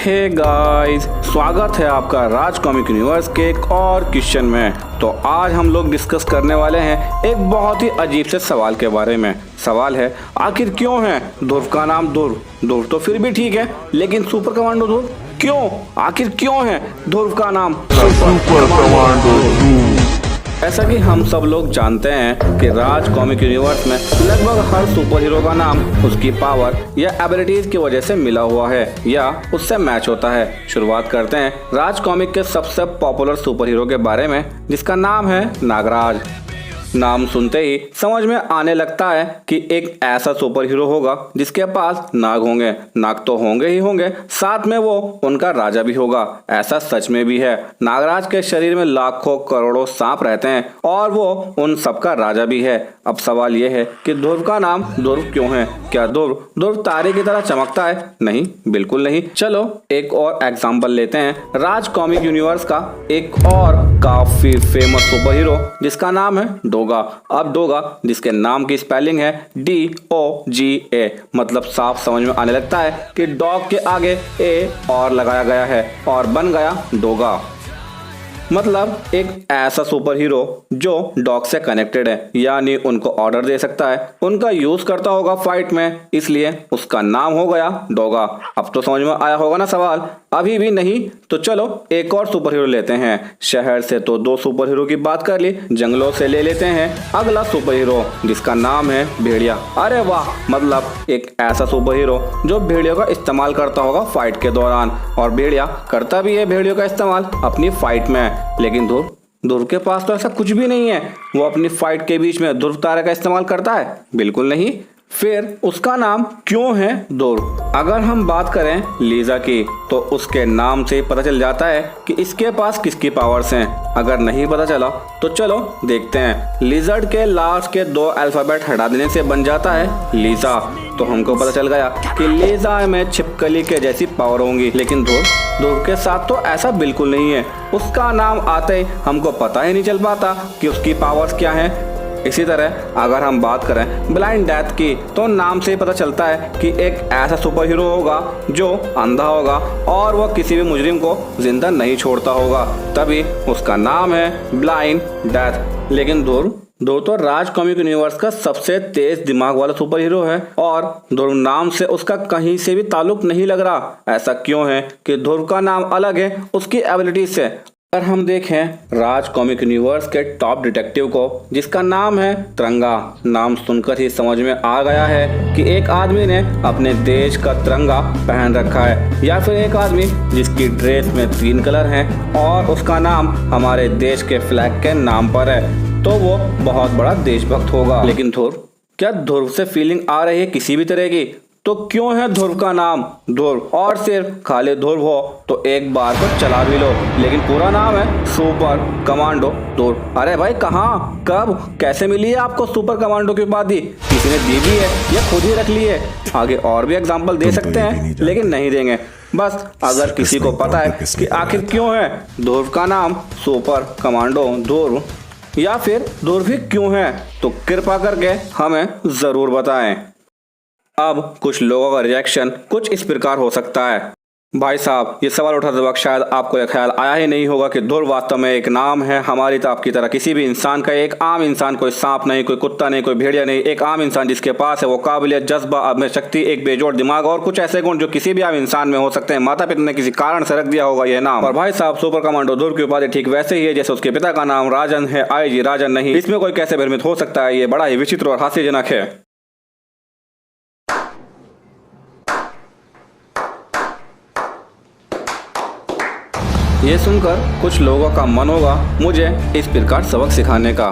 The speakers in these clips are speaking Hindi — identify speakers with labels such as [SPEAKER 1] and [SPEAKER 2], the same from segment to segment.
[SPEAKER 1] हे गाइस, स्वागत है आपका राज कॉमिक यूनिवर्स के एक और क्वेश्चन में। तो आज हम लोग डिस्कस करने वाले हैं एक बहुत ही अजीब से सवाल के बारे में। सवाल है, आखिर क्यों है ध्रुव का नाम ध्रुव? ध्रुव तो फिर भी ठीक है, लेकिन सुपर कमांडो ध्रुव क्यों? आखिर क्यों है ध्रुव का नाम सुपर कमांडो? ऐसा कि हम सब लोग जानते हैं कि राज कॉमिक यूनिवर्स में लगभग हर सुपर हीरो का नाम उसकी पावर या एबिलिटीज की वजह से मिला हुआ है या उससे मैच होता है। शुरुआत करते हैं राज कॉमिक के सबसे पॉपुलर सुपर हीरो के बारे में, जिसका नाम है नागराज। नाम सुनते ही समझ में आने लगता है कि एक ऐसा सुपर हीरो होगा जिसके पास नाग होंगे। नाग तो होंगे ही होंगे, साथ में वो उनका राजा भी होगा। ऐसा सच में भी है। नागराज के शरीर में लाखों करोड़ों सांप रहते हैं और वो उन सबका राजा भी है। अब सवाल ये है कि ध्रुव का नाम ध्रुव क्यों है? क्या ध्रुव तारे की तरह चमकता है? नहीं, बिल्कुल नहीं। चलो एक और एग्जाम्पल लेते हैं राज कॉमिक यूनिवर्स का एक और काफी फेमस सुपर हीरो, जिसका नाम है डोगा। अब डोगा, जिसके नाम की स्पेलिंग है DOGA, मतलब साफ समझ में आने लगता है कि डॉग के आगे ए और लगाया गया है और बन गया डोगा। मतलब एक ऐसा सुपर हीरो जो डॉग से कनेक्टेड है, यानी उनको ऑर्डर दे सकता है, उनका यूज करता होगा फाइट में, इसलिए उसका नाम हो गया डोगा। अब तो समझ में आया होगा ना सवाल? अभी भी नहीं तो चलो एक और सुपर हीरो लेते हैं। शहर से तो दो सुपर हीरो की बात कर ली, जंगलों से ले लेते हैं अगला सुपर हीरो, जिसका नाम है भेड़िया। अरे वाह, मतलब एक ऐसा सुपर हीरो जो भेड़ियों का इस्तेमाल करता होगा फाइट के दौरान, और भेड़िया करता भी है भेड़ियों का इस्तेमाल अपनी फाइट में। लेकिन ध्रुव के पास तो ऐसा कुछ भी नहीं है। वो अपनी फाइट के बीच में ध्रुव तारे का इस्तेमाल करता है? बिल्कुल नहीं। फिर उसका नाम क्यों है ध्रुव? अगर हम बात करें लीजा की, तो उसके नाम से पता चल जाता है कि इसके पास किसकी पावर्स हैं। अगर नहीं पता चला तो चलो देखते हैं। लिजर्ड के लास्ट के 2 अल्फाबेट हटा देने से बन जाता है लीजा। तो हमको पता चल गया कि लीजा में छिपकली के जैसी पावर होंगी। लेकिन ध्रुव के साथ तो ऐसा बिल्कुल नहीं है। उसका नाम आते ही हमको पता ही नहीं चल पाता कि उसकी पावर्स क्या हैं। इसी तरह अगर हम बात करें ब्लाइंड डेथ की, तो नाम से ही पता चलता है कि एक ऐसा सुपर हीरो होगा जो अंधा होगा और वह किसी भी मुजरिम को जिंदा नहीं छोड़ता होगा, तभी उसका नाम है ब्लाइंड डेथ। लेकिन ध्रुव तो राज कॉमिक यूनिवर्स का सबसे तेज दिमाग वाला सुपर हीरो है, और ध्रुव नाम से उसका कहीं से भी ताल्लुक नहीं लग रहा। ऐसा क्यों है कि ध्रुव का नाम अलग है उसकी एबिलिटी से? अगर हम देखें राज कॉमिक यूनिवर्स के टॉप डिटेक्टिव को, जिसका नाम है तिरंगा, नाम सुनकर ही समझ में आ गया है कि एक आदमी ने अपने देश का तिरंगा पहन रखा है, या फिर एक आदमी जिसकी ड्रेस में 3 कलर हैं और उसका नाम हमारे देश के फ्लैग के नाम पर है, तो वो बहुत बड़ा देशभक्त होगा। लेकिन क्या ध्रुव से फीलिंग आ रही है किसी भी तरह की? तो क्यों है ध्रुव का नाम ध्रुव? और सिर्फ खाली ध्रुव हो तो एक बार को चला भी लो, लेकिन पूरा नाम है सुपर कमांडो ध्रुव। अरे भाई, कहाँ, कब, कैसे मिली है आपको सुपर कमांडो की उपाधि? किसी ने दी भी है या खुद ही रख ली है? आगे और भी एग्जाम्पल दे सकते हैं, लेकिन नहीं देंगे। बस अगर किसी को पता है कि आखिर क्यों है ध्रुव का नाम सुपर कमांडो ध्रुव, या फिर ध्रुव ही क्यों है, तो कृपा करके हमें जरूर बताएं। अब कुछ लोगों का रिएक्शन कुछ इस प्रकार हो सकता है। भाई साहब, ये सवाल उठाते वक्त शायद आपको यह ख्याल आया ही नहीं होगा कि ध्रुव वास्तव में एक नाम है हमारी तो आपकी तरह किसी भी इंसान का। एक आम इंसान, कोई सांप नहीं, कोई कुत्ता नहीं, कोई भेड़िया नहीं, एक आम इंसान जिसके पास है वो काबिलियत, जज्बा, अब में शक्ति, एक बेजोड़ दिमाग और कुछ ऐसे गुण जो किसी भी आम इंसान में हो सकते हैं। माता पिता ने किसी कारण से रख दिया होगा यह नाम। और भाई साहब, सुपर कमांडो ध्रुव की उपाधि ठीक वैसे ही है जैसे उसके पिता का नाम राजन है, IG राजन नहीं। इसमें कोई कैसे भ्रमित हो सकता है? ये बड़ा ही विचित्र और हास्यजनक है। ये सुनकर कुछ लोगों का मन होगा मुझे इस प्रकार सबक सिखाने का।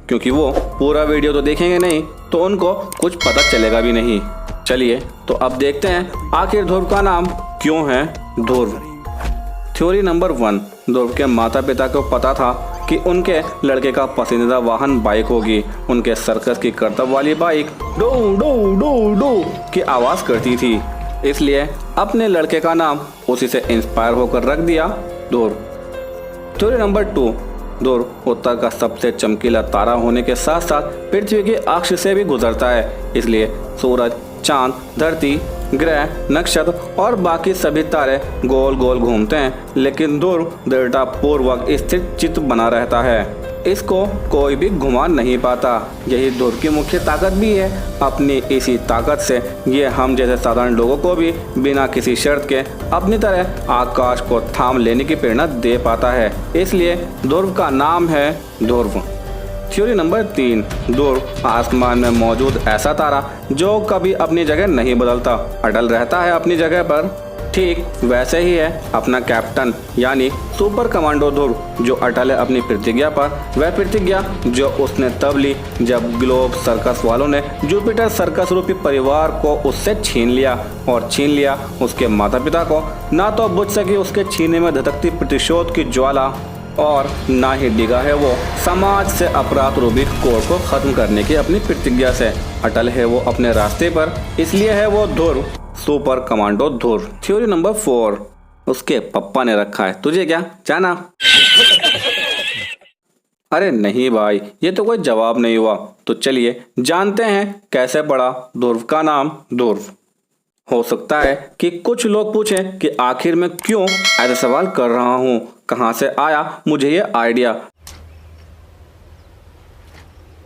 [SPEAKER 1] क्योंकि वो पूरा वीडियो तो देखेंगे नहीं, तो उनको कुछ पता चलेगा भी नहीं। चलिए तो अब देखते हैं आखिर ध्रुव का नाम क्यों है ध्रुव। थ्योरी नंबर 1, ध्रुव के माता पिता को पता था कि उनके लड़के का पसंदीदा वाहन बाइक होगी। उनके सर्कस की करतब वाली बाइक डो डो डो डो की आवाज करती थी, इसलिए अपने लड़के का नाम उसी से इंस्पायर होकर रख दिया ध्रुव। थ्योरी नंबर 2, ध्रुव उत्तर का सबसे चमकीला तारा होने के साथ साथ पृथ्वी की अक्ष से भी गुजरता है। इसलिए सूरज, चांद, धरती, ग्रह, नक्षत्र और बाकी सभी तारे गोल गोल घूमते हैं, लेकिन ध्रुव दृढ़ता पूर्वक स्थिर चित्त बना रहता है। इसको कोई भी घुमा नहीं पाता। यही ध्रुव की मुख्य ताकत भी है। अपनी इसी ताकत से ये हम जैसे साधारण लोगों को भी बिना किसी शर्त के अपनी तरह आकाश को थाम लेने की प्रेरणा दे पाता है। इसलिए ध्रुव का नाम है ध्रुव। थ्योरी नंबर 3, ध्रुव आसमान में मौजूद ऐसा तारा जो कभी अपनी जगह नहीं बदलता, अटल रहता है अपनी जगह पर। ठीक वैसे ही है अपना कैप्टन यानी सुपर कमांडो ध्रुव, जो अटल है अपनी प्रतिज्ञा पर। वह प्रतिज्ञा जो उसने तब ली जब ग्लोब सर्कस वालों ने जुपिटर सर्कस रूपी परिवार को उससे छीन लिया, और छीन लिया उसके माता पिता को। ना तो बुझ सकी उसके छीने में धधकती प्रतिशोध की ज्वाला, और ना ही डिगा है वो समाज से अपराध रूपी कोर को खत्म करने की अपनी प्रतिज्ञा से। अटल है वो अपने रास्ते पर, इसलिए है वो ध्रुव, सुपर कमांडो ध्रुव। थ्योरी नंबर 4, उसके पप्पा ने रखा है, तुझे क्या जाना? अरे नहीं भाई, ये तो कोई जवाब नहीं हुआ। तो चलिए जानते हैं कैसे पड़ा ध्रुव का नाम ध्रुव। हो सकता है कि कुछ लोग पूछें कि आखिर मैं क्यों ऐसा सवाल कर रहा हूँ, कहाँ से आया मुझे ये आइडिया।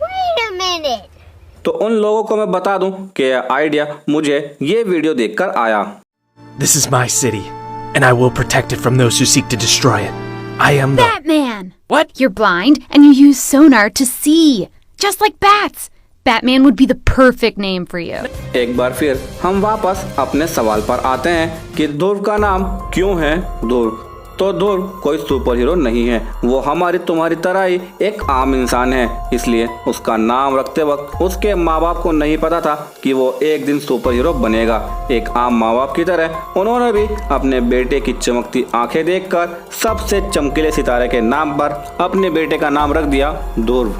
[SPEAKER 2] Wait a minute.
[SPEAKER 1] तो उन लोगों को मैं बता दूं कि यह आइडिया मुझे ये वीडियो देखकर आया।
[SPEAKER 3] This is my city, and I will protect it from those who seek to destroy it. I am the...
[SPEAKER 2] Batman!
[SPEAKER 3] What?
[SPEAKER 2] You're blind and you use sonar to see. Just like bats. Batman would be the perfect name for you.
[SPEAKER 1] एक बार फिर हम वापस अपने सवाल पर आते हैं कि ध्रुव का नाम क्यों है ध्रुव। तो ध्रुव कोई सुपर हीरो नहीं है, वो हमारी तुम्हारी तरह ही एक आम इंसान है। इसलिए उसका नाम रखते वक्त उसके माँ बाप को नहीं पता था कि वो एक दिन सुपर हीरो बनेगा। एक आम माँ बाप की तरह उन्होंने भी अपने बेटे की चमकती आंखें देखकर सबसे चमकीले सितारे के नाम पर अपने बेटे का नाम रख दिया ध्रुव।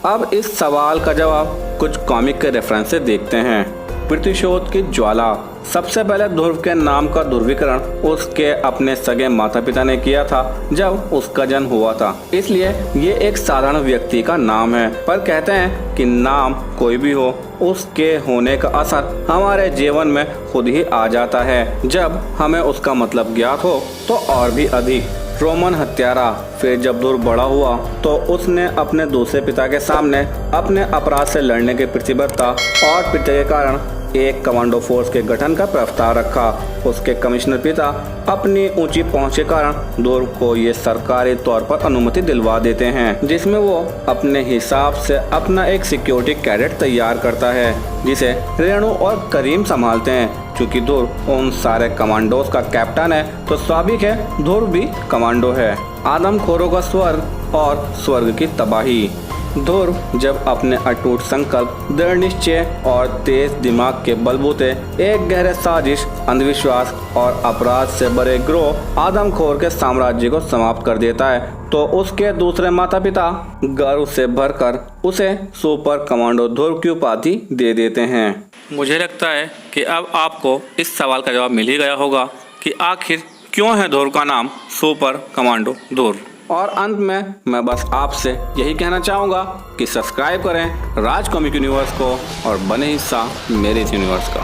[SPEAKER 1] अब इस सवाल का जवाब कुछ कॉमिक के रेफरेंस से देखते हैं। प्रतिशोध की ज्वाला। सबसे पहले ध्रुव के नाम का ध्रुवीकरण उसके अपने सगे माता पिता ने किया था जब उसका जन्म हुआ था, इसलिए ये एक साधारण व्यक्ति का नाम है। पर कहते हैं कि नाम कोई भी हो, उसके होने का असर हमारे जीवन में खुद ही आ जाता है जब हमें उसका मतलब ज्ञात हो तो और भी अधिक। रोमन हत्यारा। फिर जब ध्रुव बड़ा हुआ तो उसने अपने दूसरे पिता के सामने अपने अपराध से लड़ने की प्रतिबद्धता और पिता के कारण एक कमांडो फोर्स के गठन का प्रस्ताव रखा। उसके कमिश्नर पिता अपनी ऊंची पहुंच के कारण ध्रुव को ये सरकारी तौर पर अनुमति दिलवा देते हैं, जिसमें वो अपने हिसाब से अपना एक सिक्योरिटी कैडेट तैयार करता है जिसे रेणु और करीम संभालते हैं। चूँकि ध्रुव उन सारे कमांडोज का कैप्टन है तो स्वाभाविक है ध्रुव भी कमांडो है। आदमखोरों का स्वर्ग और स्वर्ग की तबाही। ध्रुव जब अपने अटूट संकल्प, दृढ़ निश्चय और तेज दिमाग के बलबूते एक गहरे साजिश, अंधविश्वास और अपराध से भरे ग्रोह आदमखोर के साम्राज्य को समाप्त कर देता है तो उसके दूसरे माता पिता गर्व से भरकर उसे सुपर कमांडो ध्रुव की उपाधि दे देते हैं। मुझे लगता है कि अब आपको इस सवाल का जवाब मिल ही गया होगा कि आखिर क्यों है ध्रुव का नाम सुपर कमांडो ध्रुव। और अंत में मैं बस आपसे यही कहना चाहूँगा कि सब्सक्राइब करें राज कॉमिक यूनिवर्स को और बने हिस्सा मेरे इस यूनिवर्स का।